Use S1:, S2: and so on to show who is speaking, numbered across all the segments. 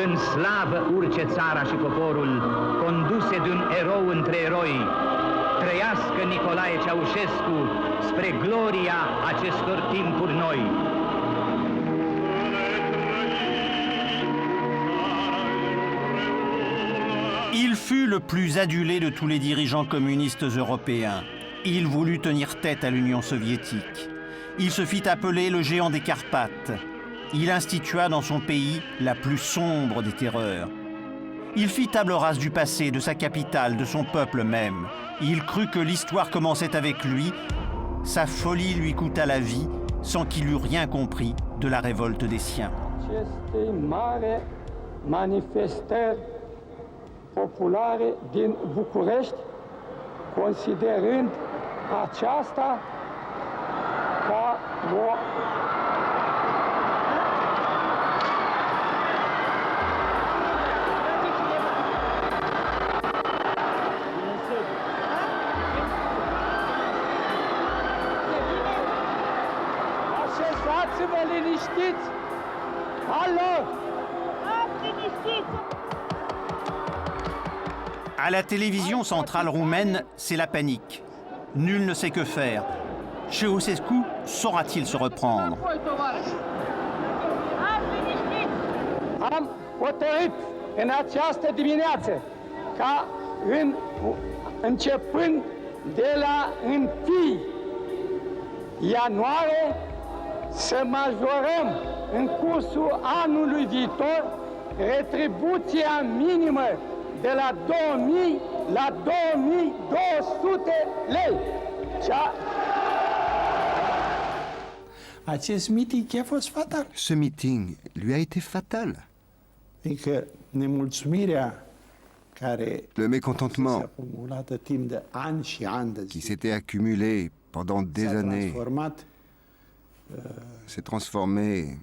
S1: În slavă urce țara și poporul, conduse de un erou între eroi. Trăiască Nicolae Ceaușescu spre gloria acestor timpuri noi.
S2: Il fut le plus adulé de tous les dirigeants communistes européens. Il voulut tenir tête à l'Union soviétique. Il se fit appeler le géant des Carpates. Il institua dans son pays la plus sombre des terreurs. Il fit table rase du passé, de sa capitale, de son peuple même. Il crut que l'histoire commençait avec lui. Sa folie lui coûta la vie, sans qu'il eût rien compris de la révolte des siens.
S3: Aceste mare manifestări populare din București, considerând aceasta ca o Așezați-vă liniștiți! Alo!
S2: À la télévision centrale roumaine, c'est la panique. Nul ne sait que faire. Ceausescu saura-t-il se reprendre?
S3: Am hotărât în această dimineață ca începând de la 1 ianuarie să majorăm în cursul anului viitor retribuția minimă de la 2000 la 2200 lei.
S4: Acest meeting a fost fatal.
S5: Ce meeting lui a été fatal.
S4: Adică nemulțumirea care
S5: Le mécontentement
S4: s-a acumulat timp de ani și ani de
S5: qui
S4: zile
S5: s'était accumulé pendant des
S4: s-a
S5: années
S4: transformat
S5: s'est transformé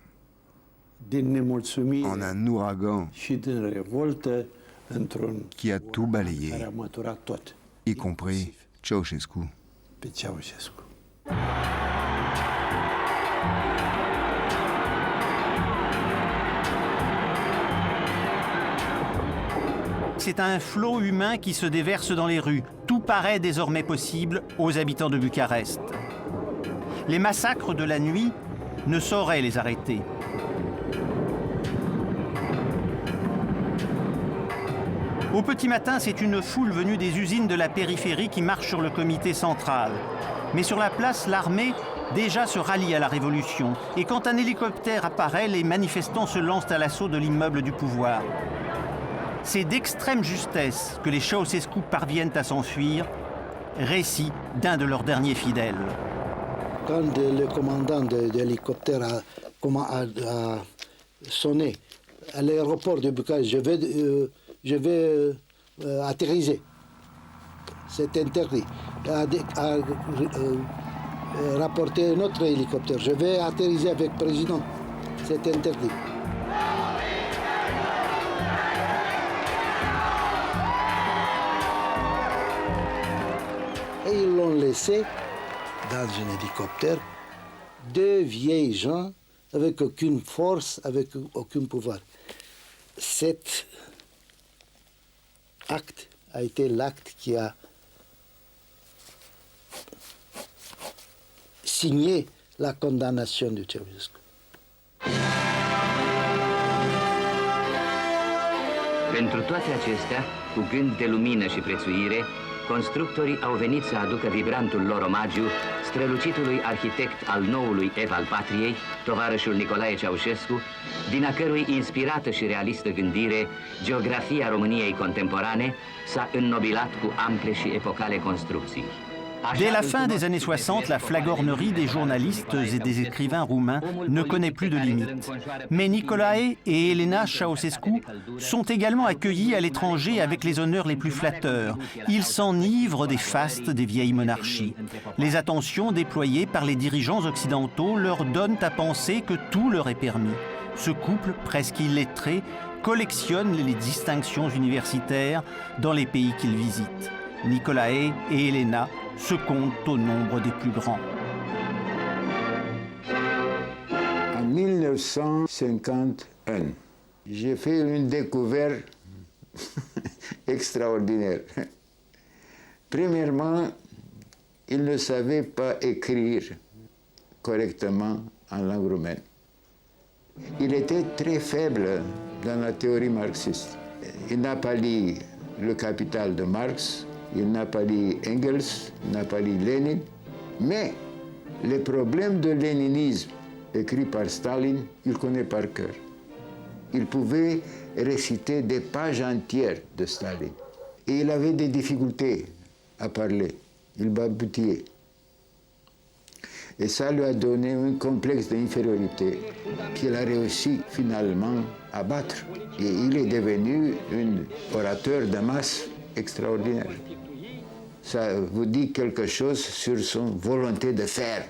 S4: din
S5: en
S4: nemulțumire
S5: un ouragan
S4: și din revoltă într-un
S5: qui a tout
S4: care
S5: balayé,
S4: a măturat tot
S5: y compris Ceausescu.
S4: pe Ceaușescu.
S2: C'est un flot humain qui se déverse dans les rues. Tout paraît désormais possible aux habitants de Bucarest. Les massacres de la nuit ne sauraient les arrêter. Au petit matin, c'est une foule venue des usines de la périphérie qui marche sur le comité central. Mais sur la place, l'armée déjà se rallie à la révolution. Et quand un hélicoptère apparaît, les manifestants se lancent à l'assaut de l'immeuble du pouvoir. C'est d'extrême justesse que les Ceausescu parviennent à s'enfuir, récit d'un de leurs derniers fidèles.
S6: Quand le commandant de l'hélicoptère a sonné à l'aéroport de Bucarest, je vais atterrir. C'est interdit. A rapporté un autre hélicoptère. Je vais atterrir avec le président. C'est interdit. Et ils l'ont laissé dans un hélicoptère, deux vieilles gens avec aucune force, avec aucun pouvoir. Cet acte a été l'acte qui a signé la condamnation de Ceausescu.
S1: Pentru toate acestea, cu gând de lumină și prețuire, constructorii au venit să aducă vibrantul lor omagiu strălucitului arhitect al noului ev al patriei, tovarășul Nicolae Ceaușescu, din a cărui inspirată și realistă gândire, geografia României contemporane s-a înnobilat cu ample și epocale construcții.
S2: Dès la fin des années 60, la flagornerie des journalistes et des écrivains roumains ne connaît plus de limites. Mais Nicolae et Elena Ceausescu sont également accueillis à l'étranger avec les honneurs les plus flatteurs. Ils s'enivrent des fastes des vieilles monarchies. Les attentions déployées par les dirigeants occidentaux leur donnent à penser que tout leur est permis. Ce couple, presque illettré, collectionne les distinctions universitaires dans les pays qu'ils visitent. Nicolae et Elena se comptent au nombre des plus grands.
S7: En 1951, j'ai fait une découverte extraordinaire. Premièrement, il ne savait pas écrire correctement en langue roumaine. Il était très faible dans la théorie marxiste. Il n'a pas lu Le Capital de Marx, il n'a pas lu Engels, il n'a pas lu Lénine, mais les problèmes de léninisme écrits par Staline, il connaît par cœur. Il pouvait réciter des pages entières de Staline. Et il avait des difficultés à parler, il balbutiait. Et ça lui a donné un complexe d'infériorité qu'il a réussi finalement à battre. Et il est devenu un orateur de masse extraordinaire. Ça vous dit quelque chose sur son volonté de faire.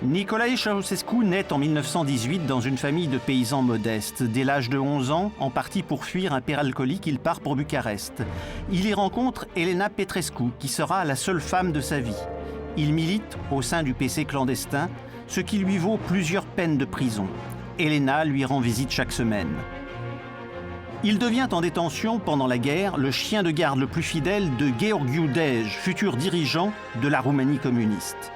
S2: Nicolae Ceausescu naît en 1918 dans une famille de paysans modestes. Dès l'âge de 11 ans, en partie pour fuir un père alcoolique, il part pour Bucarest. Il y rencontre Elena Petrescu, qui sera la seule femme de sa vie. Il milite au sein du PC clandestin, ce qui lui vaut plusieurs peines de prison. Elena lui rend visite chaque semaine. Il devient en détention pendant la guerre le chien de garde le plus fidèle de Gheorghiu Dej, futur dirigeant de la Roumanie communiste.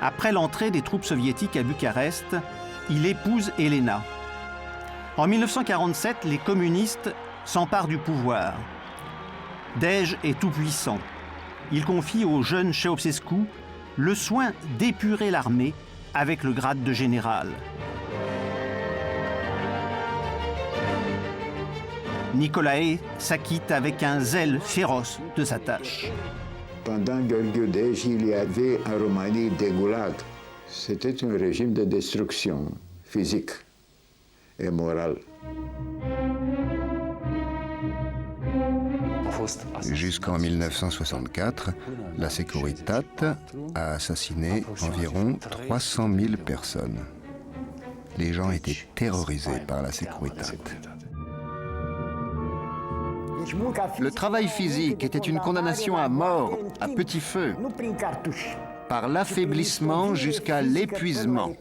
S2: Après l'entrée des troupes soviétiques à Bucarest, il épouse Elena. En 1947, les communistes s'emparent du pouvoir. Dej est tout-puissant. Il confie au jeune Ceausescu le soin d'épurer l'armée avec le grade de général. Nicolae s'acquitte avec un zèle féroce de sa tâche.
S7: Pendant Gheorghiu Dej, il y avait en Roumanie des goulags. C'était un régime de destruction physique et morale.
S5: Jusqu'en 1964, la Securitat a assassiné environ 300 000 personnes. Les gens étaient terrorisés par la Securitat. Le travail physique était une condamnation à mort, à petit feu, par l'affaiblissement jusqu'à l'épuisement.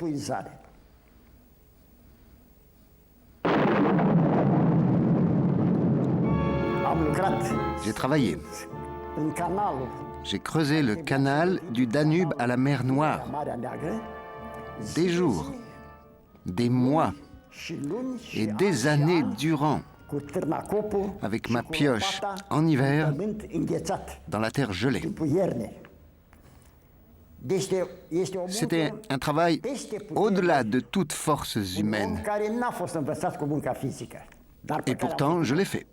S5: J'ai travaillé. J'ai creusé le canal du Danube à la mer Noire. Des jours, des mois et des années durant, avec ma pioche en hiver, dans la terre gelée. C'était un travail au-delà de toute force humaine. Et pourtant, je l'ai fait.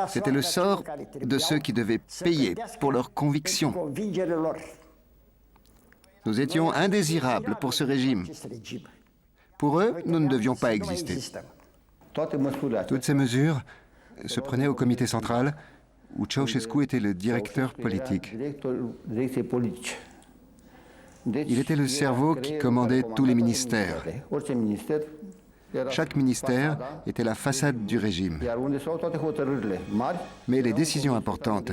S5: C'était le sort de ceux qui devaient payer pour leurs convictions. Nous étions indésirables pour ce régime. Pour eux, nous ne devions pas exister. Toutes ces mesures se prenaient au comité central, où Ceausescu était le directeur politique. Il était le cerveau qui commandait tous les ministères. Chaque ministère était la façade du régime. Mais les décisions importantes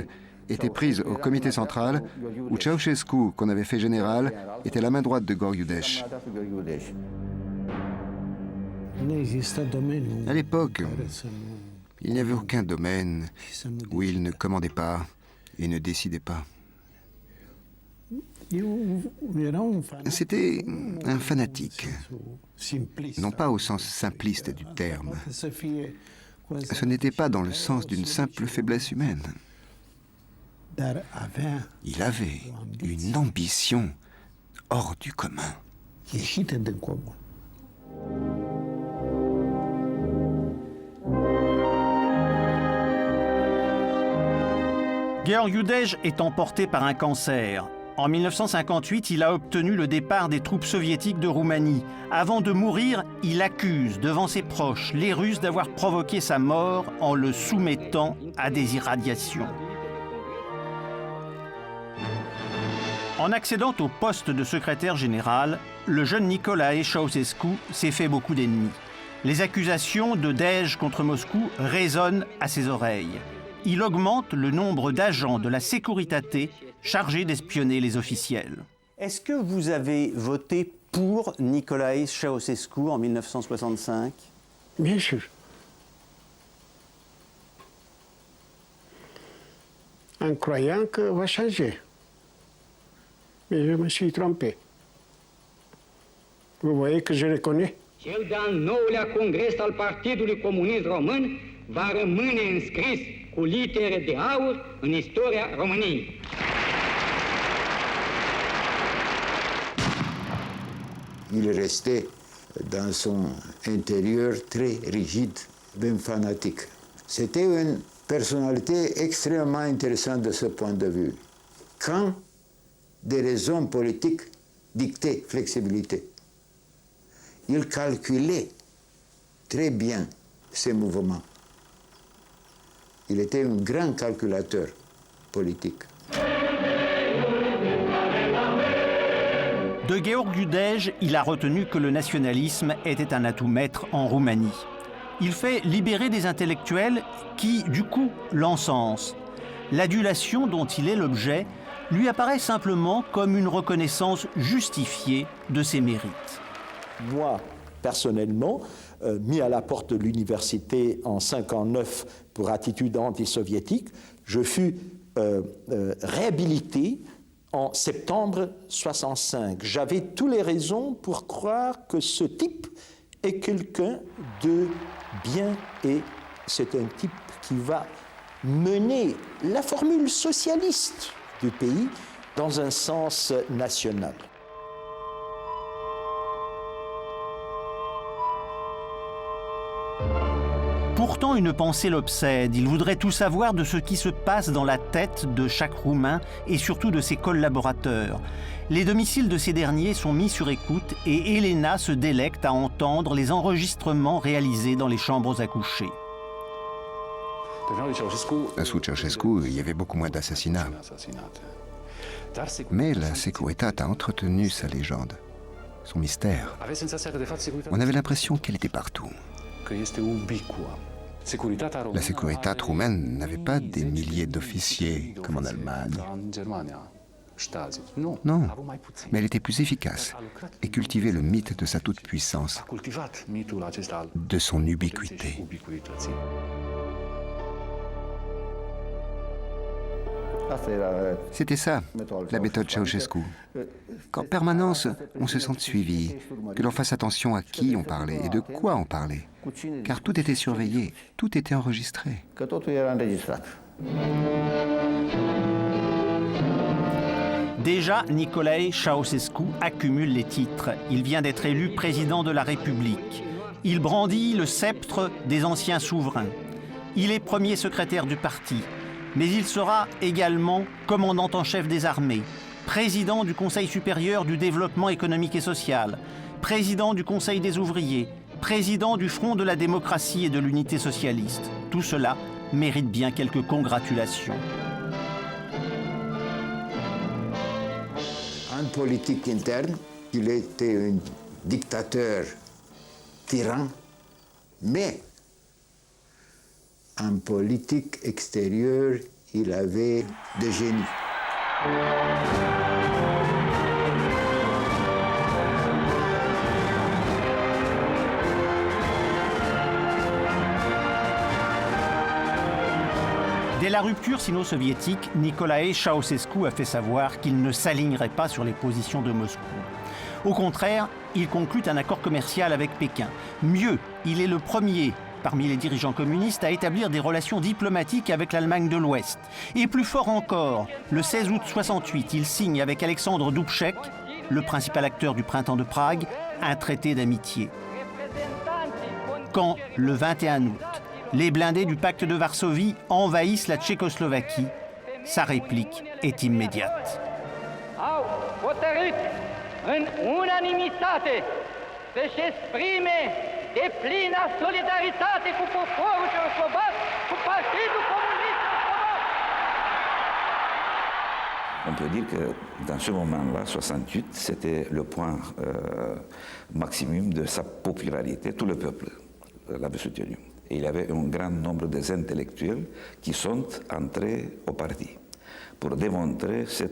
S5: étaient prises au comité central, où Ceausescu, qu'on avait fait général, était la main droite de Gheorghiu Dej. À l'époque, il n'y avait aucun domaine où il ne commandait pas et ne décidait pas. C'était un fanatique, non pas au sens simpliste du terme. Ce n'était pas dans le sens d'une simple faiblesse humaine. Il avait une ambition hors du commun.
S2: Gheorghiu Dej est emporté par un cancer. En 1958, il a obtenu le départ des troupes soviétiques de Roumanie. Avant de mourir, il accuse devant ses proches les Russes d'avoir provoqué sa mort en le soumettant à des irradiations. En accédant au poste de secrétaire général, le jeune Nicolae Ceausescu s'est fait beaucoup d'ennemis. Les accusations de Dej contre Moscou résonnent à ses oreilles. Il augmente le nombre d'agents de la Securitate chargés d'espionner les officiels.
S8: Est-ce que vous avez voté pour Nicolae Ceausescu en 1965 ?
S3: Bien sûr. En croyant que va changer. Mais je me suis trompé. Vous voyez que je le connais.
S9: Cel de-al nouălea congres al Partidului Comunist Român va rămâne înscris cu litere de aur în istoria României.
S7: Il restait dans son intérieur très rigide, même fanatique. C'était une personnalité extrêmement intéressante de ce point de vue. Quand des raisons politiques dictaient flexibilité, il calculait très bien ses mouvements. Il était un grand calculateur politique.
S2: De Gheorghiu Dej, il a retenu que le nationalisme était un atout maître en Roumanie. Il fait libérer des intellectuels qui, du coup, l'encensent. L'adulation dont il est l'objet lui apparaît simplement comme une reconnaissance justifiée de ses mérites.
S10: Moi, personnellement, mis à la porte de l'université en 1959 pour attitude anti-soviétique, je fus réhabilité en septembre 1965. J'avais toutes les raisons pour croire que ce type est quelqu'un de bien et c'est un type qui va mener la formule socialiste du pays dans un sens national.
S2: Pourtant, une pensée l'obsède. Il voudrait tout savoir de ce qui se passe dans la tête de chaque Roumain et surtout de ses collaborateurs. Les domiciles de ces derniers sont mis sur écoute et Elena se délecte à entendre les enregistrements réalisés dans les chambres à coucher.
S5: Sous Ceausescu, il y avait beaucoup moins d'assassinats. Mais la Securitate a entretenu sa légende, son mystère. On avait l'impression qu'elle était partout. La Securitate roumaine n'avait pas des milliers d'officiers comme en Allemagne. Non, mais elle était plus efficace et cultivait le mythe de sa toute-puissance, de son ubiquité. C'était ça, la méthode Ceausescu. Qu'en permanence, on se sente suivi, que l'on fasse attention à qui on parlait et de quoi on parlait. Car tout était surveillé, tout était enregistré.
S2: Déjà, Nicolae Ceausescu accumule les titres. Il vient d'être élu président de la République. Il brandit le sceptre des anciens souverains. Il est premier secrétaire du parti. Mais il sera également commandant en chef des armées, président du Conseil supérieur du développement économique et social, président du Conseil des ouvriers, président du Front de la démocratie et de l'unité socialiste. Tout cela mérite bien quelques congratulations.
S7: En politique interne, il était un dictateur tyran, mais en politique extérieure, il avait de génie.
S2: Dès la rupture sino-soviétique, Nicolae Ceausescu a fait savoir qu'il ne s'alignerait pas sur les positions de Moscou. Au contraire, il conclut un accord commercial avec Pékin. Mieux, il est le premier parmi les dirigeants communistes à établir des relations diplomatiques avec l'Allemagne de l'Ouest. Et plus fort encore, le 16 août 1968, il signe avec Alexandre Dubček, le principal acteur du printemps de Prague, un traité d'amitié. Quand, le 21 août, les blindés du pacte de Varsovie envahissent la Tchécoslovaquie, sa réplique est immédiate.
S9: Au hotărât în unanimitate să-și exprime deplină solidaritate cu poporul ceoslovac, cu Partidul Comunist Slovac.
S11: On peut dire que dans ce moment-là, 68, c'était le point maximum de sa popularité. Tout le peuple l'avait soutenu. Et il y avait un grand nombre d'intellectuels qui sont entrés au parti pour démontrer ce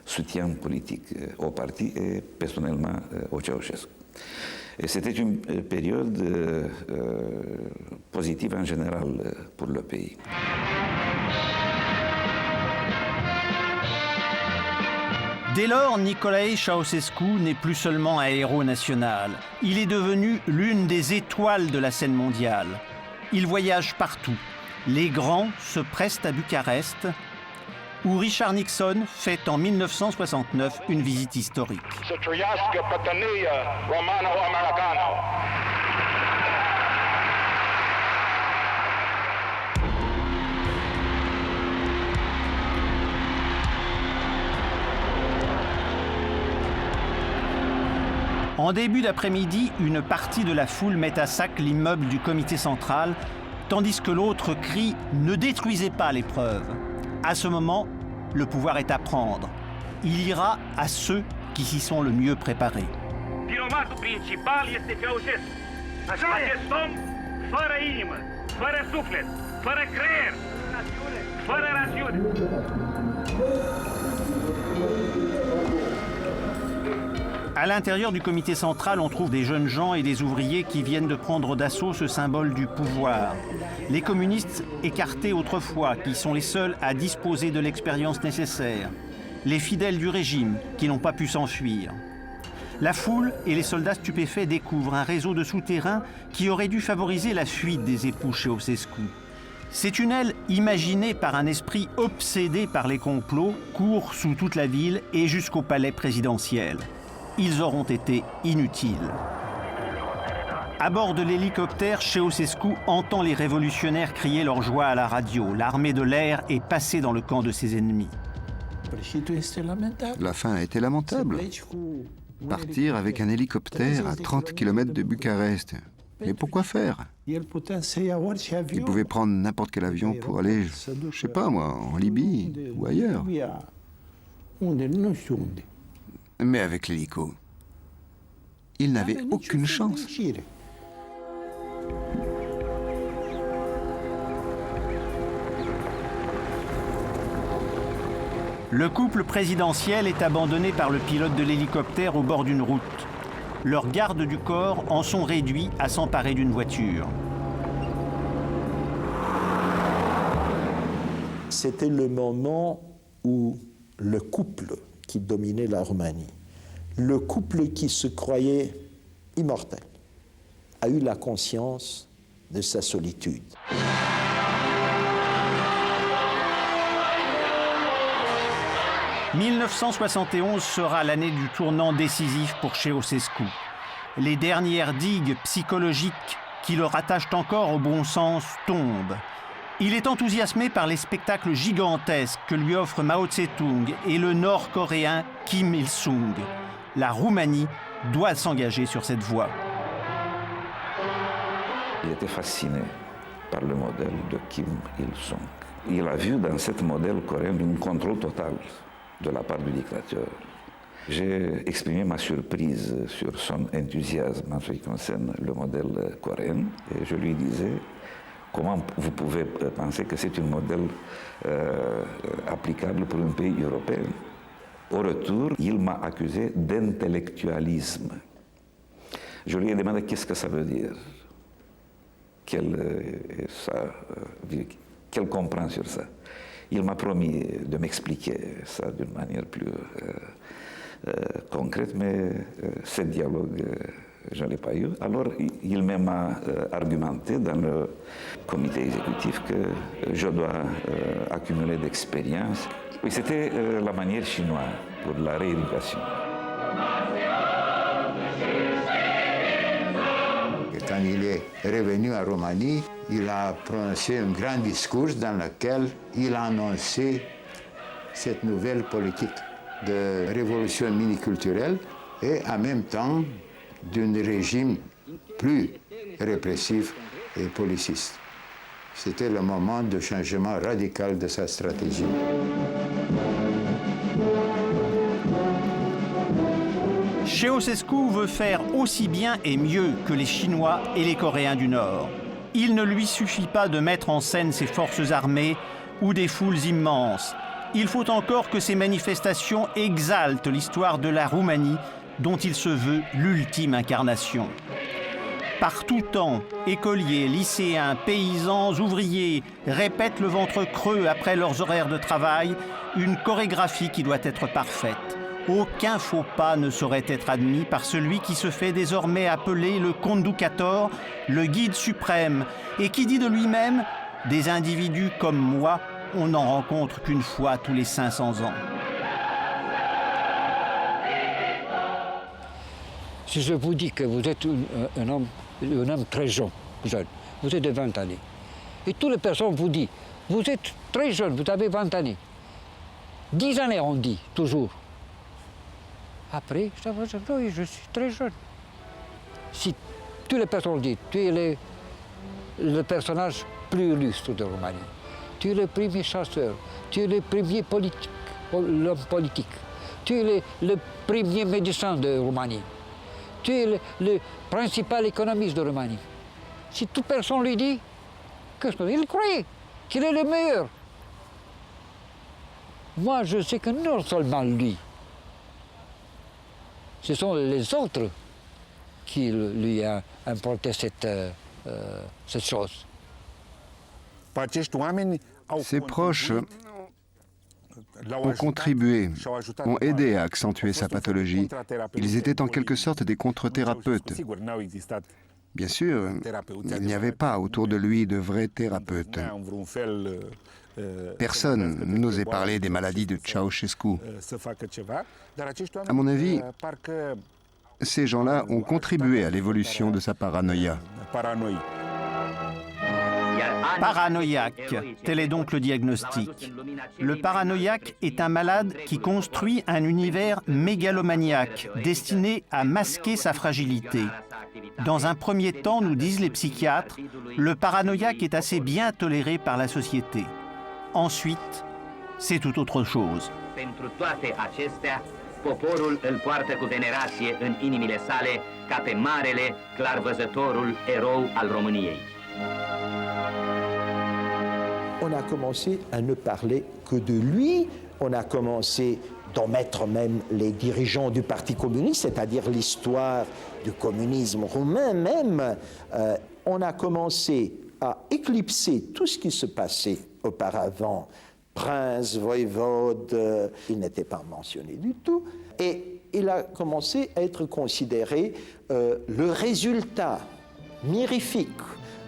S11: soutien politique au parti et personnellement au Ceausescu. Et c'était une période positive en général pour le pays.
S2: Dès lors, Nicolae Ceausescu n'est plus seulement un héros national. Il est devenu l'une des étoiles de la scène mondiale. Il voyage partout. Les grands se pressent à Bucarest, où Richard Nixon fait en 1969 une visite historique. En début d'après-midi, une partie de la foule met à sac l'immeuble du comité central, tandis que l'autre crie « Ne détruisez pas les preuves ». À ce moment, le pouvoir est à prendre. Il ira à ceux qui s'y sont le mieux préparés.
S12: Vinovatul principal este Ceausescu. Acest om fără inimă, fără suflet, fără creier, fără rațiune.
S2: À l'intérieur du comité central, on trouve des jeunes gens et des ouvriers qui viennent de prendre d'assaut ce symbole du pouvoir. Les communistes écartés autrefois, qui sont les seuls à disposer de l'expérience nécessaire. Les fidèles du régime, qui n'ont pas pu s'enfuir. La foule et les soldats stupéfaits découvrent un réseau de souterrains qui aurait dû favoriser la fuite des époux Ceausescu. Ces tunnels, imaginés par un esprit obsédé par les complots, courent sous toute la ville et jusqu'au palais présidentiel. Ils auront été inutiles. À bord de l'hélicoptère, Ceausescu entend les révolutionnaires crier leur joie à la radio. L'armée de l'air est passée dans le camp de ses ennemis.
S5: La fin a été lamentable. Partir avec un hélicoptère à 30 km de Bucarest. Mais pourquoi faire? Il pouvait prendre n'importe quel avion pour aller, je sais pas moi, en Libye ou ailleurs. Mais avec l'hélico, il n'avait aucune chance.
S2: Le couple présidentiel est abandonné par le pilote de l'hélicoptère au bord d'une route. Leurs gardes du corps en sont réduits à s'emparer d'une voiture.
S10: C'était le moment où le couple qui dominait la Roumanie, le couple qui se croyait immortel, a eu la conscience de sa solitude.
S2: « 1971 sera l'année du tournant décisif pour Ceausescu. Les dernières digues psychologiques qui le rattachent encore au bon sens tombent. Il est enthousiasmé par les spectacles gigantesques que lui offrent Mao Tse-tung et le Nord-Coréen Kim Il-sung. La Roumanie doit s'engager sur cette voie.
S11: Il était fasciné par le modèle de Kim Il-sung. Il a vu dans ce modèle coréen un contrôle total de la part du dictateur. J'ai exprimé ma surprise sur son enthousiasme en ce qui concerne le modèle coréen et je lui disais comment vous pouvez penser que c'est un modèle applicable pour un pays européen. Au retour, il m'a accusé d'intellectualisme. Je lui ai demandé qu'est-ce que ça veut dire, quelle comprend sur ça. Il m'a promis de m'expliquer ça d'une manière plus concrète, mais ce dialogue, je ne l'ai pas eu. Alors, il m'a argumenté dans le comité exécutif que je dois accumuler d'expérience. Oui, c'était la manière chinoise pour la rééducation.
S7: quand il est revenu à Roumanie, il a prononcé un grand discours dans lequel il a annoncé cette nouvelle politique de révolution miniculturelle et en même temps d'un régime plus répressif et policiste. C'était le moment de changement radical de sa stratégie.
S2: Ceausescu veut faire aussi bien et mieux que les Chinois et les Coréens du Nord. Il ne lui suffit pas de mettre en scène ses forces armées ou des foules immenses. Il faut encore que ces manifestations exaltent l'histoire de la Roumanie, dont il se veut l'ultime incarnation. Par tout temps, écoliers, lycéens, paysans, ouvriers répètent le ventre creux après leurs horaires de travail, une chorégraphie qui doit être parfaite. Aucun faux pas ne saurait être admis par celui qui se fait désormais appeler le conducator, le guide suprême, et qui dit de lui-même « Des individus comme moi, on n'en rencontre qu'une fois tous les 500 ans ».
S13: Si je vous dis que vous êtes un homme très jeune, vous êtes de 20 années, et toutes les personnes vous disent « Vous êtes très jeune, vous avez 20 années ». 10 années, on dit, toujours. Après, oui, je suis très jeune. Si toutes les personnes disent, tu es le personnage plus illustre de Roumanie, tu es le premier chasseur, tu es le premier l'homme politique, tu es le premier médecin de Roumanie, tu es le principal économiste de Roumanie. Si toute personne lui dit, il croyait qu'il est le meilleur. Moi, je sais que non seulement lui, ce sont les autres qui lui ont importé cette chose.
S5: Ses proches ont contribué, ont aidé à accentuer sa pathologie. Ils étaient en quelque sorte des contre-thérapeutes. Bien sûr, il n'y avait pas autour de lui de vrais thérapeutes. Personne n'osait parler des maladies de Ceausescu. À mon avis, ces gens-là ont contribué à l'évolution de sa paranoïa.
S2: Paranoïaque, tel est donc le diagnostic. Le paranoïaque est un malade qui construit un univers mégalomaniaque, destiné à masquer sa fragilité. Dans un premier temps, nous disent les psychiatres, le paranoïaque est assez bien toléré par la société. Ensuite, c'est tout autre chose.
S1: Pentru toate acestea, poporul îl poartă cu venerație în inimile sale ca pe marele, clarvăzătorul erou al României.
S10: On a commencé à ne parler que de lui, on a commencé d'en mettre même les dirigeants du Parti communiste, c'est-à-dire l'histoire du communisme roumain même. On a commencé à éclipser tout ce qui se passait auparavant. Prince, voïvode, il n'était pas mentionné du tout. Et il a commencé à être considéré le résultat mirifique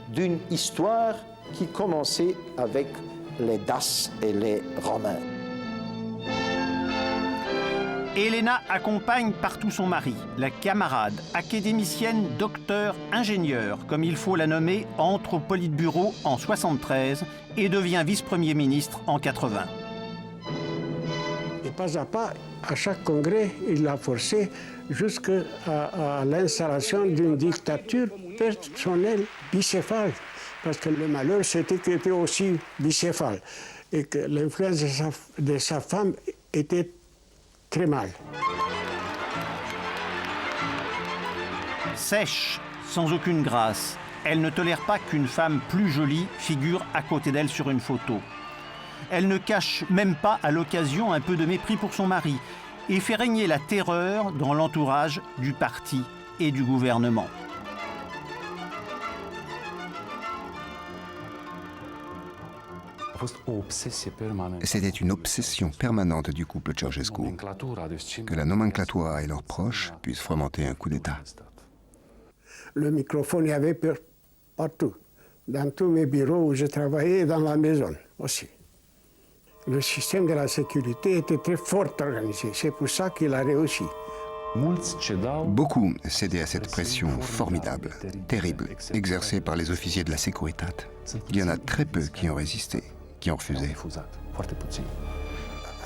S10: d'une histoire qui commençait avec les Daces et les Romains.
S2: Elena accompagne partout son mari, la camarade, académicienne, docteur, ingénieure, comme il faut la nommer, entre au Politburo en 1973 et devient vice-premier ministre en 1980.
S3: Et pas à pas, à chaque congrès, il l'a forcé jusqu'à l'installation d'une dictature personnelle bicéphale. Parce que le malheur, c'était qu'il était aussi bicéphale et que l'influence de sa femme était très mal.
S2: Sèche, sans aucune grâce, elle ne tolère pas qu'une femme plus jolie figure à côté d'elle sur une photo. Elle ne cache même pas à l'occasion un peu de mépris pour son mari et fait régner la terreur dans l'entourage du parti et du gouvernement.
S5: C'était une obsession permanente du couple Ceausescu, que la nomenclatura et leurs proches puissent fomenter un coup d'État.
S3: Le microphone, il y avait partout, dans tous mes bureaux où je travaillais et dans la maison aussi. Le système de la sécurité était très fort organisé, c'est pour ça qu'il a réussi.
S5: Beaucoup cédaient à cette pression formidable, terrible, exercée par les officiers de la Securitate. Il y en a très peu qui ont résisté, qui ont refusé.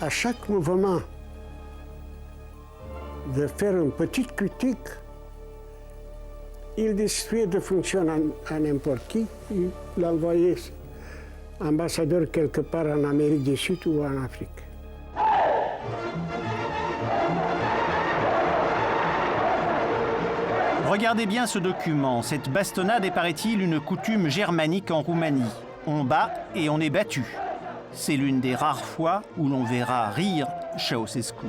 S3: À chaque mouvement, de faire une petite critique, il décidait de fonctionner à n'importe qui. Il l'envoyait ambassadeur quelque part en Amérique du Sud ou en Afrique.
S2: Regardez bien ce document. Cette bastonnade est, paraît-il, une coutume germanique en Roumanie. On bat et on est battu. C'est l'une des rares fois où l'on verra rire Ceausescu.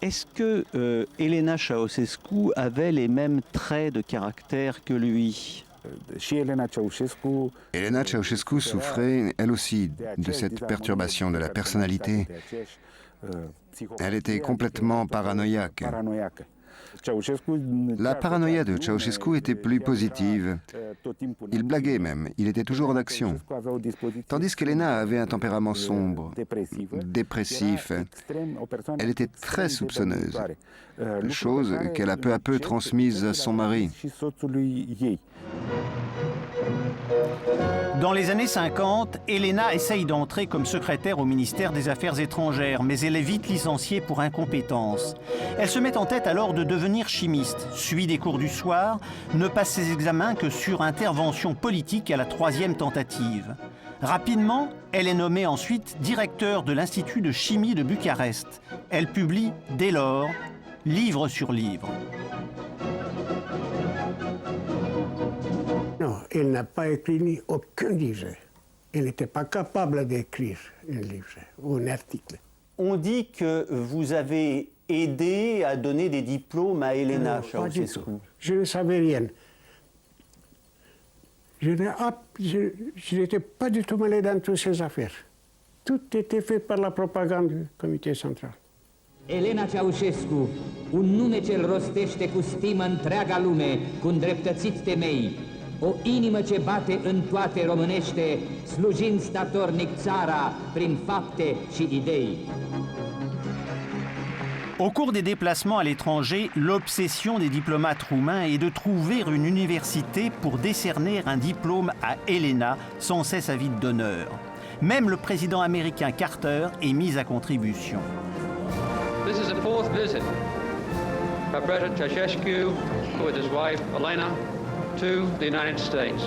S8: Est-ce que Elena Ceausescu avait les mêmes traits de caractère que lui?
S5: Elena Ceausescu souffrait, elle aussi, de cette perturbation de la personnalité. Elle était complètement paranoïaque. La paranoïa de Ceausescu était plus positive. Il blaguait même, il était toujours en action. Tandis qu'Elena avait un tempérament sombre, dépressif. Elle était très soupçonneuse, chose qu'elle a peu à peu transmise à son mari.
S2: Dans les années 50, Elena essaye d'entrer comme secrétaire au ministère des Affaires étrangères, mais elle est vite licenciée pour incompétence. Elle se met en tête alors de devenir chimiste, suit des cours du soir, ne passe ses examens que sur intervention politique à la 3e tentative. Rapidement, elle est nommée ensuite directeur de l'Institut de chimie de Bucarest. Elle publie, dès lors, livre sur livre.
S3: Non, elle n'a pas écrit aucun livre. Elle n'était pas capable d'écrire un livre ou un article.
S8: On dit que vous avez aidé à donner des diplômes à Elena Ceausescu.
S3: Je ne savais rien. Je n'étais pas du tout mêlé dans toutes ces affaires. Tout était fait par la propagande du comité central.
S1: Elena Ceausescu, un nume ce-l rostește cu stimă întreaga lume, cu îndreptățit temei. O inimă ce bate în toate românește, slujind statornic țara prin fapte și idei.
S2: Au cours des déplacements à l'étranger, l'obsession des diplomates roumains est de trouver une université pour décerner un diplôme à Elena, sans cesse avide d'honneur. Même le président américain Carter est mis à contribution.
S14: This is the 4th visit of President Ceausescu with his wife Elena to the United States.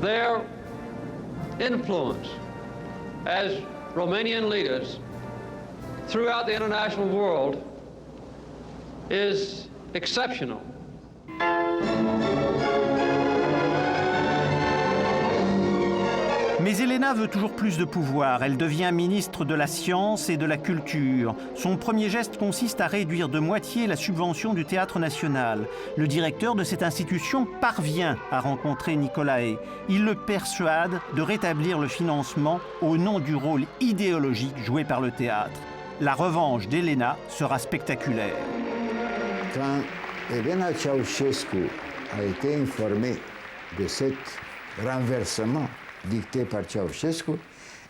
S14: Their influence as Romanian leaders throughout the international world is exceptional.
S2: Mais Elena veut toujours plus de pouvoir. Elle devient ministre de la Science et de la Culture. Son premier geste consiste à réduire de moitié la subvention du Théâtre national. Le directeur de cette institution parvient à rencontrer Nicolae. Il le persuade de rétablir le financement au nom du rôle idéologique joué par le théâtre. La revanche d'Elena sera spectaculaire.
S7: Quand Elena Ceausescu a été informée de cet renversement dicté par Ceausescu,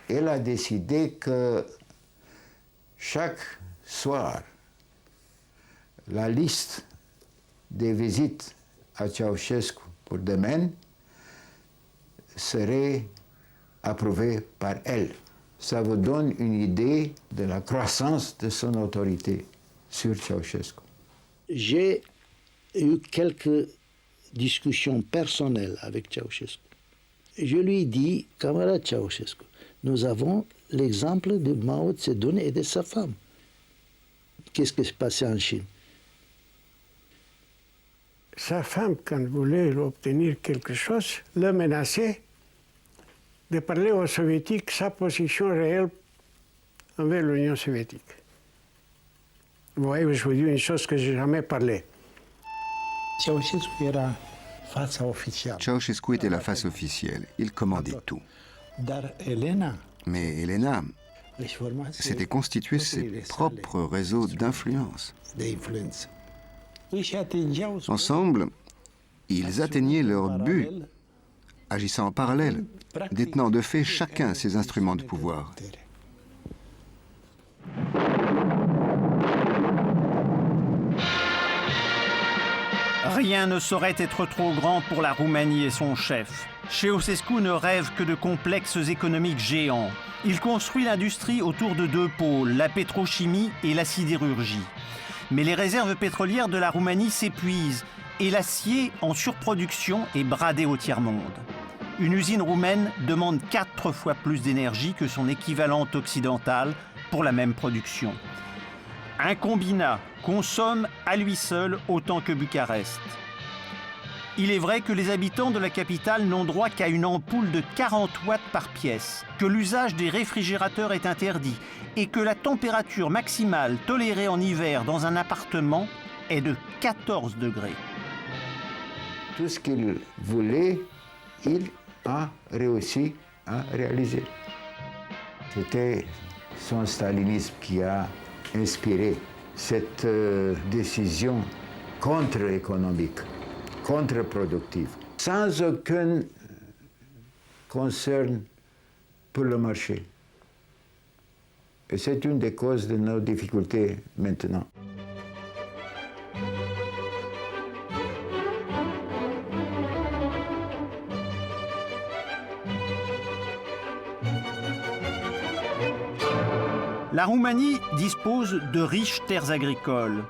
S7: elle a décidé que chaque soir, la liste des visites à Ceausescu pour demain serait approuvée par elle. Ça vous donne une idée de la croissance de son autorité sur Ceausescu.
S6: J'ai eu quelques discussions personnelles avec Ceausescu. Je lui dis, camarade Ceausescu, nous avons l'exemple de Mao Tse-tung et de sa femme. Qu'est-ce qui se passait en Chine?
S3: Sa femme, quand voulait obtenir quelque chose, le menaçait de parler aux Soviétiques sa position réelle envers l'Union soviétique. Vous voyez, je vous dis une chose que je n'ai jamais parlé.
S5: Ceausescu était la face officielle. Il commandait tout. Mais Elena s'était constitué ses propres réseaux d'influence. Ensemble, ils atteignaient leur but, agissant en parallèle, détenant de fait chacun ses instruments de pouvoir.
S2: Rien ne saurait être trop grand pour la Roumanie et son chef. Ceausescu ne rêve que de complexes économiques géants. Il construit l'industrie autour de deux pôles, la pétrochimie et la sidérurgie. Mais les réserves pétrolières de la Roumanie s'épuisent et l'acier en surproduction est bradé au tiers-monde. Une usine roumaine demande 4 fois plus d'énergie que son équivalente occidentale pour la même production. Un combinat consomme à lui seul autant que Bucarest. Il est vrai que les habitants de la capitale n'ont droit qu'à une ampoule de 40 watts par pièce, que l'usage des réfrigérateurs est interdit et que la température maximale tolérée en hiver dans un appartement est de 14 degrés.
S7: Tout ce qu'il voulait, il a réussi à réaliser. C'était son stalinisme qui a inspiré cette décision contre-économique, contre-productive, sans aucun concern pour le marché. Et c'est une des causes de nos difficultés maintenant.
S2: La Roumanie dispose de riches terres agricoles,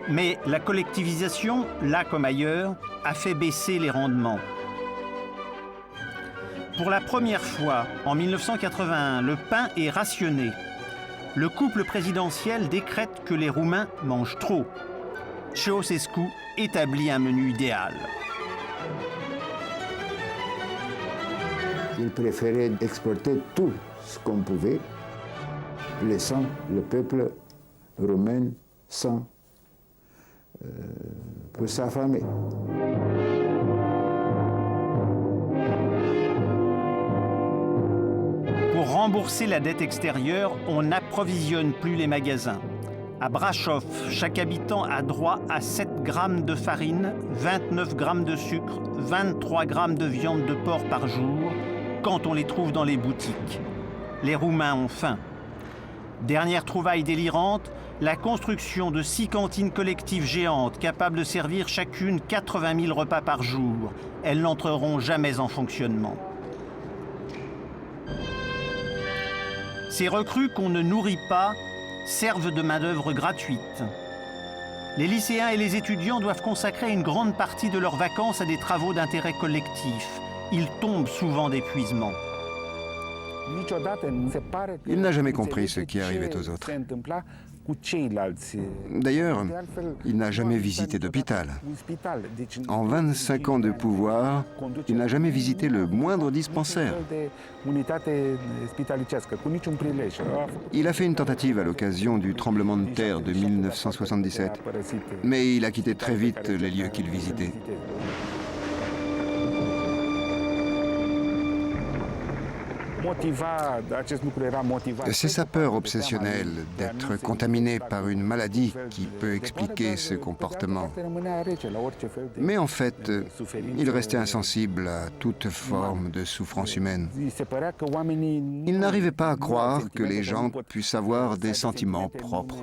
S2: mais la collectivisation, là comme ailleurs, a fait baisser les rendements. Pour la première fois, en 1981, le pain est rationné. Le couple présidentiel décrète que les Roumains mangent trop. Ceausescu établit un menu idéal.
S7: Il préférait exporter tout ce qu'on pouvait, laissant le peuple roumain sans pour s'affamer.
S2: Pour rembourser la dette extérieure, on n'approvisionne plus les magasins. À Brasov, chaque habitant a droit à 7 grammes de farine, 29 grammes de sucre, 23 grammes de viande de porc par jour, quand on les trouve dans les boutiques. Les Roumains ont faim. Dernière trouvaille délirante, la construction de 6 cantines collectives géantes capables de servir chacune 80 000 repas par jour. Elles n'entreront jamais en fonctionnement. Ces recrues qu'on ne nourrit pas servent de main-d'œuvre gratuite. Les lycéens et les étudiants doivent consacrer une grande partie de leurs vacances à des travaux d'intérêt collectif. Ils tombent souvent d'épuisement.
S5: Il n'a jamais compris ce qui arrivait aux autres. D'ailleurs, il n'a jamais visité d'hôpital. En 25 ans de pouvoir, il n'a jamais visité le moindre dispensaire. Il a fait une tentative à l'occasion du tremblement de terre de 1977, mais il a quitté très vite les lieux qu'il visitait. C'est sa peur obsessionnelle d'être contaminé par une maladie qui peut expliquer ce comportement. Mais en fait, il restait insensible à toute forme de souffrance humaine. Il n'arrivait pas à croire que les gens puissent avoir des sentiments propres.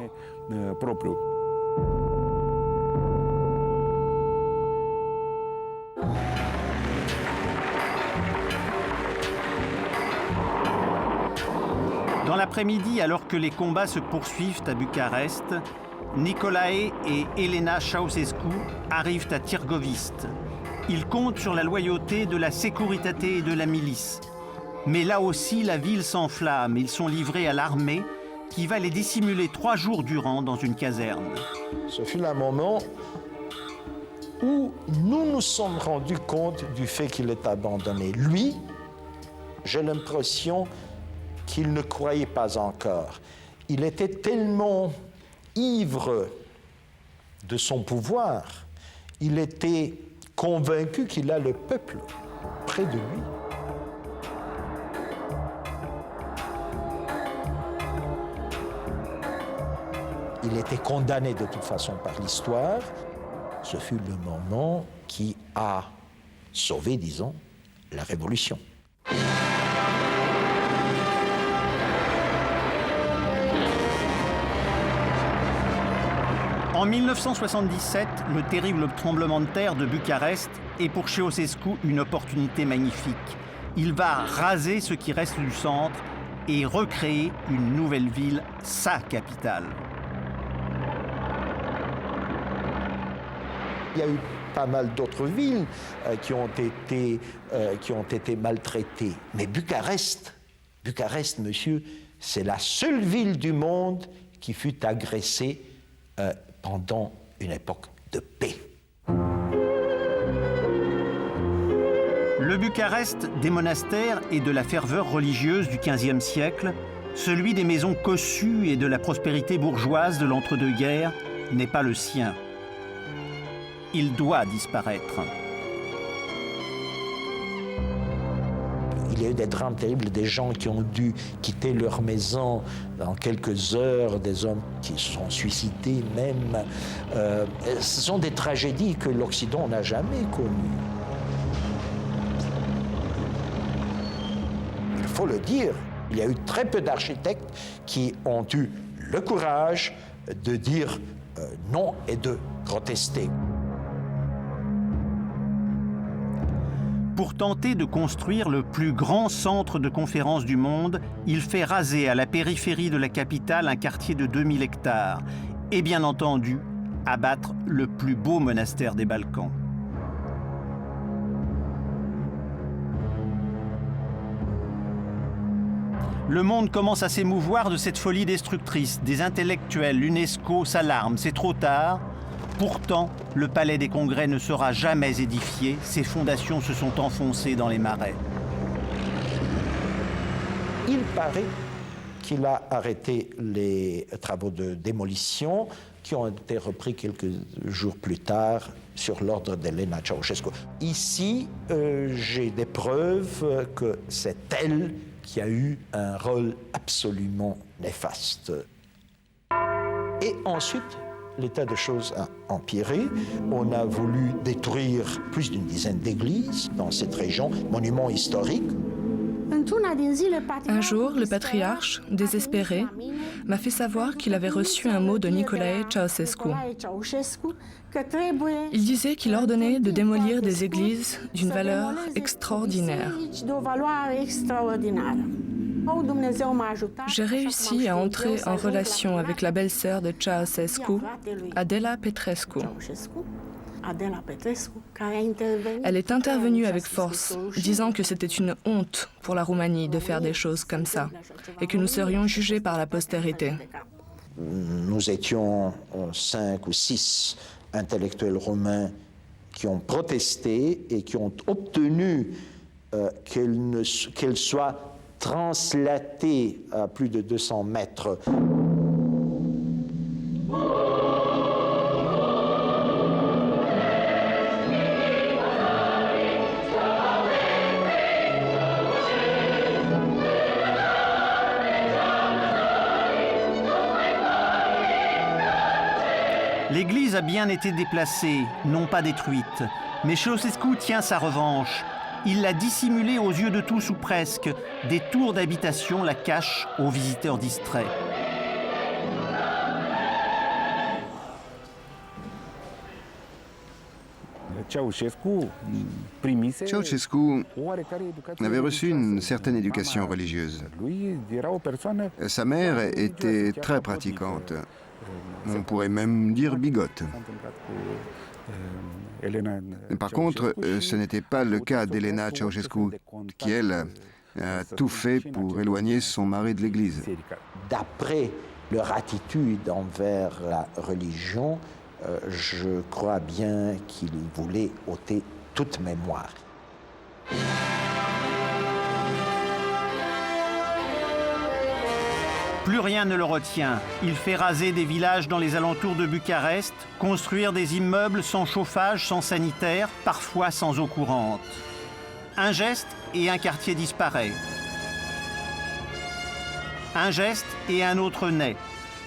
S2: Dans l'après-midi, alors que les combats se poursuivent à Bucarest, Nicolae et Elena Ceausescu arrivent à Târgoviște. Ils comptent sur la loyauté de la Securitate et de la milice. Mais là aussi, la ville s'enflamme. Ils sont livrés à l'armée qui va les dissimuler 3 jours durant dans une caserne.
S10: Ce fut un moment où nous nous sommes rendus compte du fait qu'il est abandonné. Lui, j'ai l'impression qu'il ne croyait pas encore. Il était tellement ivre de son pouvoir, il était convaincu qu'il a le peuple près de lui. Il était condamné de toute façon par l'histoire. Ce fut le moment qui a sauvé, disons, la Révolution.
S2: En En 1977, le terrible tremblement de terre de Bucarest est pour Ceausescu une opportunité magnifique. Il va raser ce qui reste du centre et recréer une nouvelle ville, sa capitale.
S10: Il y a eu pas mal d'autres villes qui ont été maltraitées. Mais Bucarest, monsieur, c'est la seule ville du monde qui fut agressée pendant une époque de paix.
S2: Le Bucarest des monastères et de la ferveur religieuse du XVe siècle, celui des maisons cossues et de la prospérité bourgeoise de l'entre-deux-guerres, n'est pas le sien. Il doit disparaître.
S10: Il y a eu des drames terribles, des gens qui ont dû quitter leur maison en quelques heures, des hommes qui se sont suicidés même. Ce sont des tragédies que l'Occident n'a jamais connues. Il faut le dire, il y a eu très peu d'architectes qui ont eu le courage de dire non et de protester.
S2: Pour tenter de construire le plus grand centre de conférence du monde, il fait raser à la périphérie de la capitale un quartier de 2000 hectares et bien entendu, abattre le plus beau monastère des Balkans. Le monde commence à s'émouvoir de cette folie destructrice. Des intellectuels, l'UNESCO s'alarment, c'est trop tard. Pourtant, le palais des congrès ne sera jamais édifié. Ses fondations se sont enfoncées dans les marais.
S10: Il paraît qu'il a arrêté les travaux de démolition qui ont été repris quelques jours plus tard sur l'ordre d'Elena Ceausescu. Ici, j'ai des preuves que c'est elle qui a eu un rôle absolument néfaste. Et ensuite, l'état de choses a empiré. On a voulu détruire plus d'une dizaine d'églises dans cette région, monuments historiques.
S15: Un jour, le patriarche, désespéré, m'a fait savoir qu'il avait reçu un mot de Nicolae Ceausescu. Il disait qu'il ordonnait de démolir des églises d'une valeur extraordinaire. J'ai réussi à entrer en relation avec la belle-sœur de Ceausescu, Adela Petrescu. Elle est intervenue avec force, disant que c'était une honte pour la Roumanie de faire des choses comme ça et que nous serions jugés par la postérité.
S10: Nous étions 5 ou 6 intellectuels roumains qui ont protesté et qui ont obtenu qu'elle soit translatée à plus de 200 mètres.
S2: L'église a bien été déplacée, non pas détruite, mais Ceausescu tient sa revanche. Il l'a dissimulée aux yeux de tous ou presque. Des tours d'habitation la cachent aux visiteurs distraits.
S5: Ceausescu avait reçu une certaine éducation religieuse. Sa mère était très pratiquante. On pourrait même dire bigote. Par contre, ce n'était pas le cas d'Elena Ceausescu, qui, elle, a tout fait pour éloigner son mari de l'Église.
S10: D'après leur attitude envers la religion, je crois bien qu'ils voulaient ôter toute mémoire.
S2: Plus rien ne le retient. Il fait raser des villages dans les alentours de Bucarest, construire des immeubles sans chauffage, sans sanitaire, parfois sans eau courante. Un geste et un quartier disparaît. Un geste et un autre naît.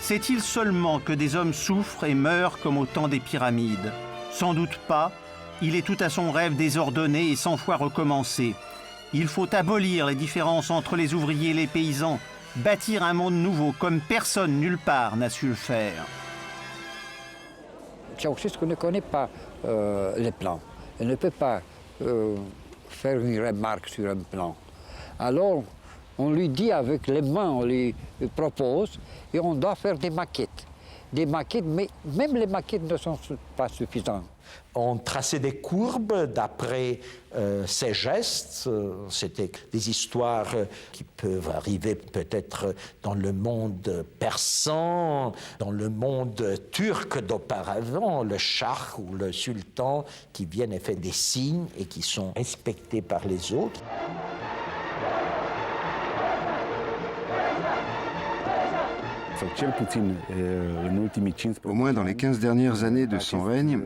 S2: Sait-il seulement que des hommes souffrent et meurent comme au temps des pyramides? Sans doute pas. Il est tout à son rêve désordonné et 100 fois recommencé. Il faut abolir les différences entre les ouvriers et les paysans, bâtir un monde nouveau comme personne nulle part n'a su le faire.
S13: Ceausescu ne connaît pas les plans. Il ne peut pas faire une remarque sur un plan. Alors, on lui dit avec les mains, on lui propose, et on doit faire des maquettes. Des maquettes, mais même les maquettes ne sont pas suffisantes.
S10: On traçait des courbes d'après ces gestes. C'était des histoires qui peuvent arriver peut-être dans le monde persan, dans le monde turc d'auparavant, le chah ou le sultan qui viennent et font des signes et qui sont respectés par les autres.
S5: Au moins dans les 15 dernières années de son règne,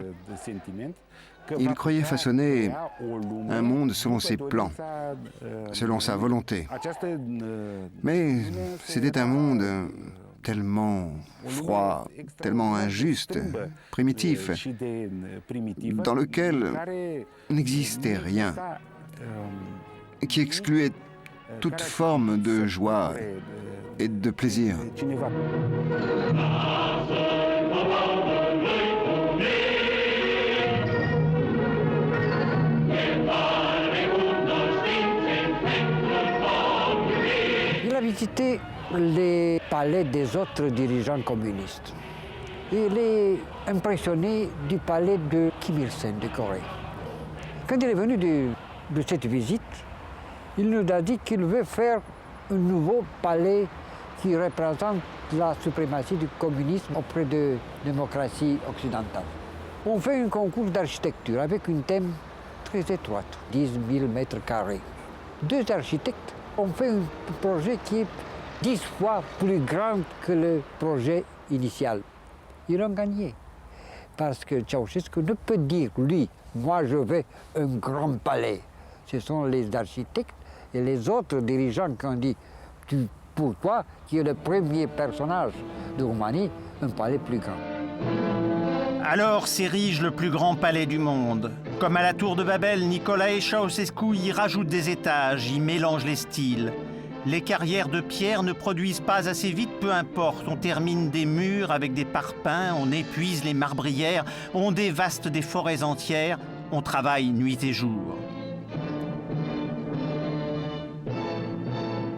S5: il croyait façonner un monde selon ses plans, selon sa volonté. Mais c'était un monde tellement froid, tellement injuste, primitif, dans lequel n'existait rien, qui excluait toute forme de joie et de plaisir.
S13: Il a visité les palais des autres dirigeants communistes. Il est impressionné du palais de Kim Il-sung de Corée. Quand il est venu de cette visite, il nous a dit qu'il veut faire un nouveau palais qui représente la suprématie du communisme auprès de la démocratie occidentale. On fait un concours d'architecture avec un thème très étroit, 10 000 mètres carrés. Deux architectes ont fait un projet qui est 10 fois plus grand que le projet initial. Ils ont gagné. Parce que Ceausescu ne peut dire, lui, moi je veux un grand palais. Ce sont les architectes et les autres dirigeants qui ont dit, pour toi, qui est le premier personnage de Roumanie, un palais plus grand.
S2: Alors s'érige le plus grand palais du monde. Comme à la tour de Babel, Nicolae Ceausescu y rajoute des étages, y mélange les styles. Les carrières de pierre ne produisent pas assez vite, peu importe. On termine des murs avec des parpaings, on épuise les marbrières, on dévaste des forêts entières, on travaille nuit et jour.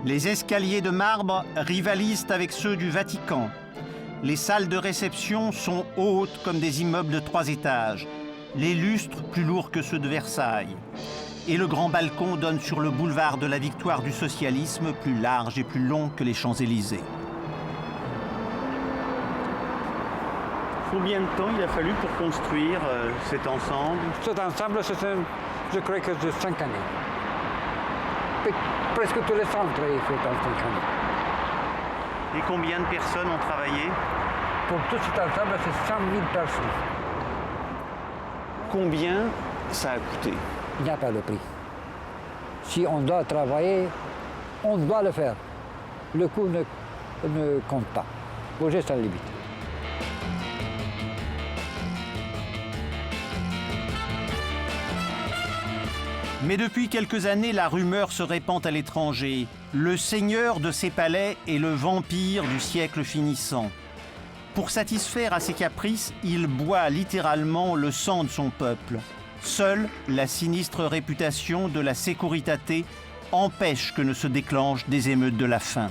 S2: Les escaliers de marbre rivalisent avec ceux du Vatican. Les salles de réception sont hautes comme des immeubles de 3 étages. Les lustres plus lourds que ceux de Versailles. Et le grand balcon donne sur le boulevard de la victoire du socialisme, plus large et plus long que les Champs-Élysées. Combien de temps il a fallu pour construire cet ensemble?
S13: Cet ensemble, je crois que c'est 5 années. Presque tous les centres est fait en 5 années.
S2: Et combien de personnes ont travaillé?
S13: Pour tout cet ensemble, c'est 100 000 personnes.
S2: Combien ça a coûté?
S13: Il n'y a pas de prix. Si on doit travailler, on doit le faire. Le coût ne compte pas. Au geste à la limite.
S2: Mais depuis quelques années, la rumeur se répand à l'étranger. Le seigneur de ces palais est le vampire du siècle finissant. Pour satisfaire à ses caprices, il boit littéralement le sang de son peuple. Seule la sinistre réputation de la Securitate empêche que ne se déclenchent des émeutes de la faim.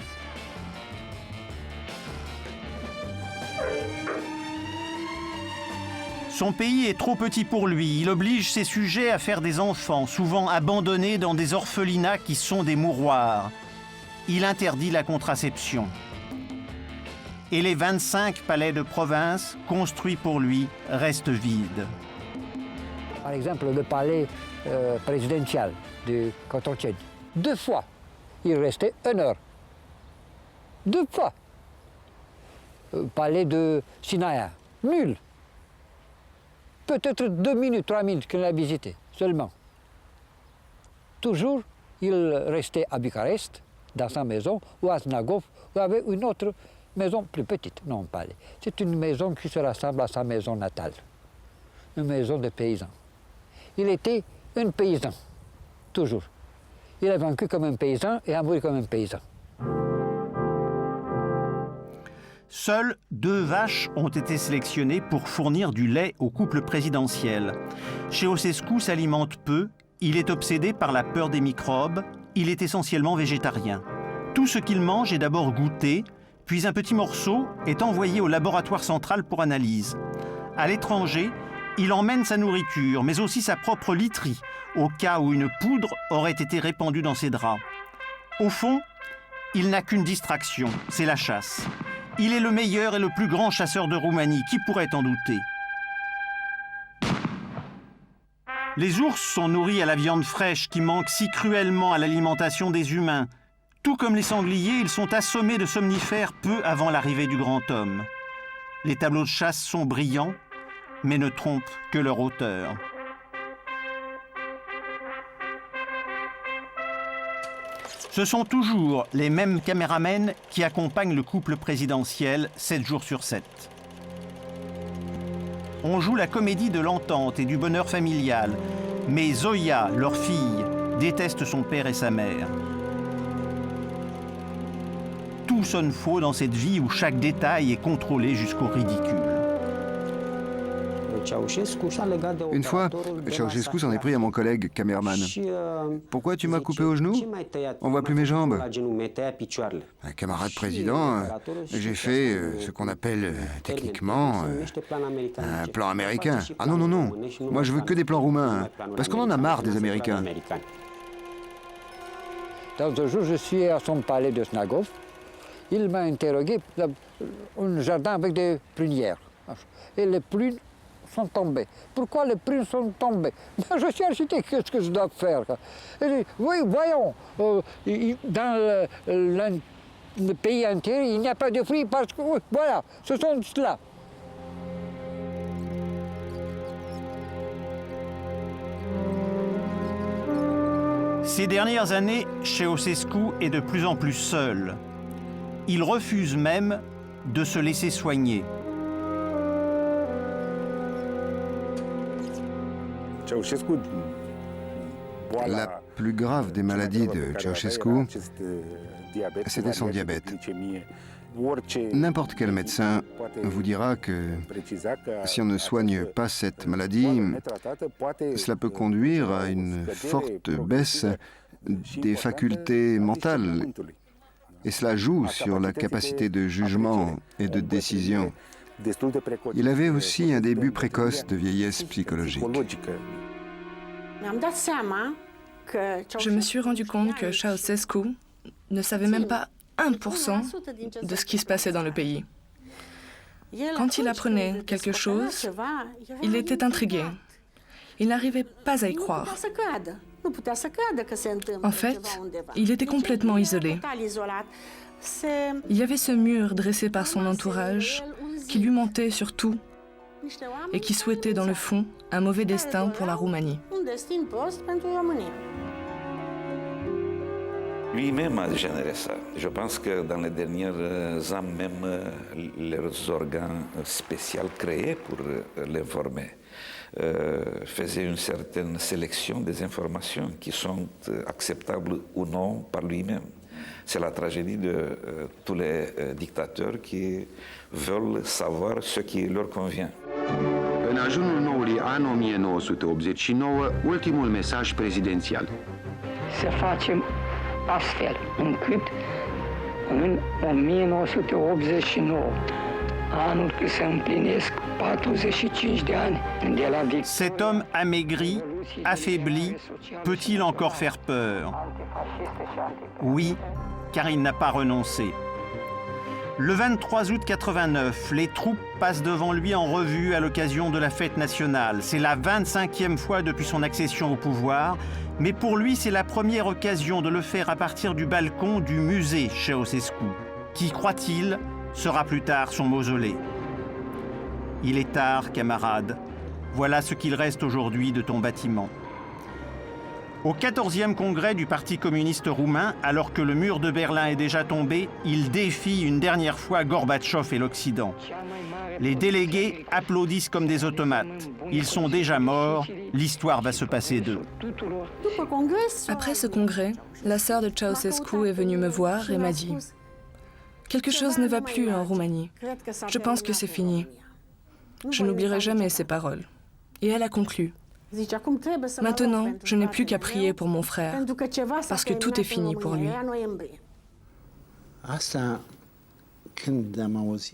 S2: Son pays est trop petit pour lui. Il oblige ses sujets à faire des enfants, souvent abandonnés dans des orphelinats qui sont des mouroirs. Il interdit la contraception. Et les 25 palais de province, construits pour lui, restent vides.
S13: Par exemple, le palais présidentiel de Cotroceni. 2 fois, il restait 1 heure. 2 fois. Palais de Sinaia, nul. Peut-être 2 minutes, 3 minutes qu'il a visité, seulement. Toujours, il restait à Bucarest, dans sa maison, ou à Snagov, ou avait une autre maison plus petite, non palais. C'est une maison qui se rassemble à sa maison natale, une maison de paysan. Il était un paysan, toujours. Il a vécu comme un paysan et a mouru comme un paysan.
S2: Seules 2 vaches ont été sélectionnées pour fournir du lait au couple présidentiel. Ceausescu s'alimente peu, il est obsédé par la peur des microbes, il est essentiellement végétarien. Tout ce qu'il mange est d'abord goûté, puis un petit morceau est envoyé au laboratoire central pour analyse. À l'étranger, il emmène sa nourriture, mais aussi sa propre literie, au cas où une poudre aurait été répandue dans ses draps. Au fond, il n'a qu'une distraction, c'est la chasse. Il est le meilleur et le plus grand chasseur de Roumanie, qui pourrait en douter? Les ours sont nourris à la viande fraîche qui manque si cruellement à l'alimentation des humains. Tout comme les sangliers, ils sont assommés de somnifères peu avant l'arrivée du grand homme. Les tableaux de chasse sont brillants, mais ne trompent que leur auteur. Ce sont toujours les mêmes caméramens qui accompagnent le couple présidentiel 7 jours sur 7. On joue la comédie de l'entente et du bonheur familial, mais Zoya, leur fille, déteste son père et sa mère. Tout sonne faux dans cette vie où chaque détail est contrôlé jusqu'au ridicule.
S5: Une fois, Ceausescu s'en est pris à mon collègue caméraman. « Pourquoi tu m'as coupé au genou? On voit plus mes jambes. » Un camarade président, j'ai fait ce qu'on appelle techniquement un plan américain. Ah non, non, non, moi je veux que des plans roumains, parce qu'on en a marre des Américains.
S13: Dans un jour, je suis à son palais de Snagov. Il m'a interrogé dans un jardin avec des prunières. Et les prunes sont tombées. Pourquoi les prunes sont tombées? Je suis architecte, qu'est-ce que je dois faire? Il dit, oui, voyons, dans le pays entier, il n'y a pas de fruits parce que, voilà, ce sont cela.
S2: Ces dernières années, Ceausescu est de plus en plus seul. Il refuse même de se laisser soigner.
S5: La plus grave des maladies de Ceausescu, c'était son diabète. N'importe quel médecin vous dira que si on ne soigne pas cette maladie, cela peut conduire à une forte baisse des facultés mentales. Et cela joue sur la capacité de jugement et de décision. Il avait aussi un début précoce de vieillesse psychologique.
S15: Je me suis rendu compte que Ceausescu ne savait même pas 1% de ce qui se passait dans le pays. Quand il apprenait quelque chose, il était intrigué. Il n'arrivait pas à y croire. En fait, il était complètement isolé. Il y avait ce mur dressé par son entourage qui lui mentait sur tout et qui souhaitait dans le fond un mauvais destin pour la Roumanie.
S11: Lui-même a généré ça. Je pense que dans les dernières années, même les organes spéciaux créés pour l'informer faisaient une certaine sélection des informations qui sont acceptables ou non par lui-même. C'est la tragédie de tous les dictateurs qui veulent savoir ce qui leur convient.
S16: În ajunul noului an 1989, ultimul mesaj prezidențial.
S9: Să facem astfel încât în 1989, anul când se împlinesc 45 de ani de la victoire.
S2: Cet homme amaigri, affaibli, peut-il encore faire peur? Oui, car il n'a pas renoncé. Le 23 août 89, les troupes passent devant lui en revue à l'occasion de la fête nationale. C'est la 25e fois depuis son accession au pouvoir, mais pour lui, c'est la première occasion de le faire à partir du balcon du musée Ceausescu, qui, croit-il, sera plus tard son mausolée. Il est tard, camarades. Voilà ce qu'il reste aujourd'hui de ton bâtiment. Au 14e congrès du Parti communiste roumain, alors que le mur de Berlin est déjà tombé, il défie une dernière fois Gorbatchev et l'Occident. Les délégués applaudissent comme des automates. Ils sont déjà morts, l'histoire va se passer d'eux.
S15: Après ce congrès, la sœur de Ceausescu est venue me voir et m'a dit Quelque chose ne va plus en Roumanie. Je pense que c'est fini. Je n'oublierai jamais ces paroles. Et elle a conclu. Maintenant, je n'ai plus qu'à prier pour mon frère, parce que tout est fini pour lui.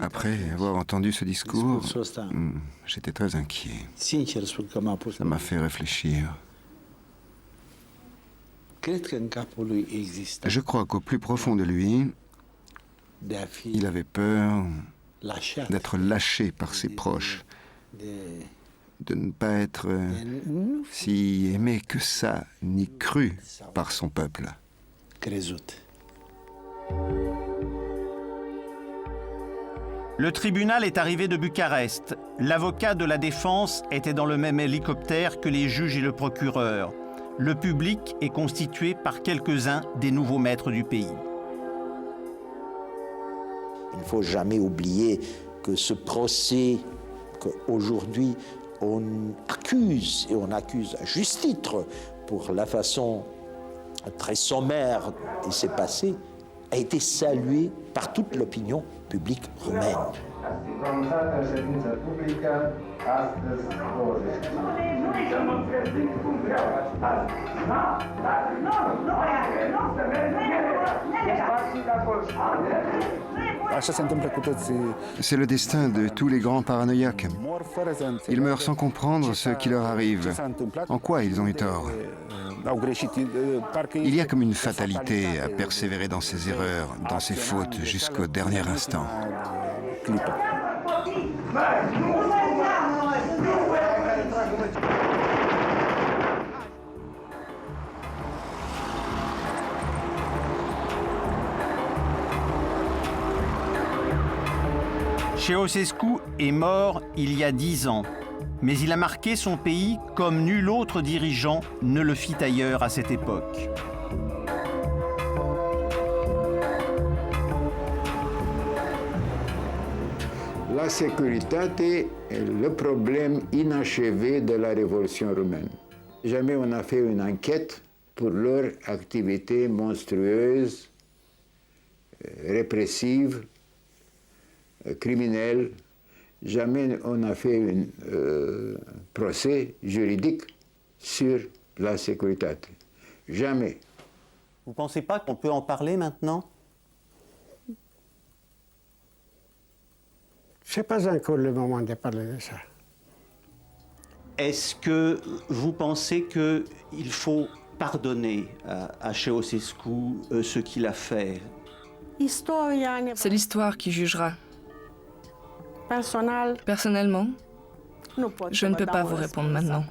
S5: Après avoir entendu ce discours, j'étais très inquiet. Ça m'a fait réfléchir. Je crois qu'au plus profond de lui, il avait peur d'être lâché par ses proches, de ne pas être si aimé que ça, ni cru par son peuple.
S2: Le tribunal est arrivé de Bucarest. L'avocat de la défense était dans le même hélicoptère que les juges et le procureur. Le public est constitué par quelques-uns des nouveaux maîtres du pays.
S10: Il ne faut jamais oublier que ce procès qu'aujourd'hui on accuse, et on accuse à juste titre pour la façon très sommaire il s'est passé, a été salué par toute l'opinion publique roumaine.
S5: C'est le destin de tous les grands paranoïaques. Ils meurent sans comprendre ce qui leur arrive. En quoi ils ont eu tort? Il y a comme une fatalité à persévérer dans ses erreurs, dans ses fautes, jusqu'au dernier instant.
S2: Ceausescu est mort il y a 10 ans, mais il a marqué son pays comme nul autre dirigeant ne le fit ailleurs à cette époque.
S7: La sécurité est le problème inachevé de la révolution roumaine. Jamais on n'a fait une enquête pour leur activité monstrueuse, répressive, criminelle. Jamais on a fait un procès juridique sur la sécurité. Jamais.
S8: Vous ne pensez pas qu'on peut en parler maintenant?
S3: Ce n'est pas encore le moment de parler de ça.
S8: Est-ce que vous pensez qu'il faut pardonner à Ceausescu ce qu'il a fait?
S15: C'est l'histoire qui jugera. Personnellement, je ne peux pas vous répondre maintenant.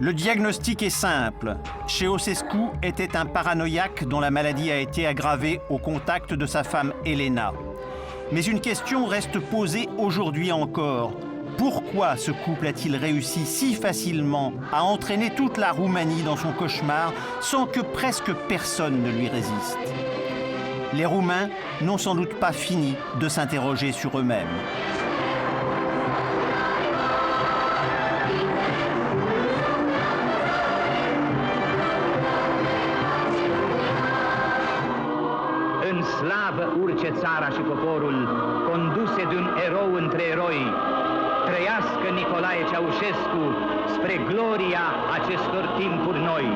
S2: Le diagnostic est simple. Ceausescu était un paranoïaque dont la maladie a été aggravée au contact de sa femme Elena. Mais une question reste posée aujourd'hui encore. Pourquoi ce couple a-t-il réussi si facilement à entraîner toute la Roumanie dans son cauchemar sans que presque personne ne lui résiste? Les Roumains n'ont sans doute pas fini de s'interroger sur eux-mêmes.
S1: În slavă urce țara și poporul, conduse de un erou între eroi. Trăiască Nicolae Ceaușescu spre gloria acestor timpuri noi.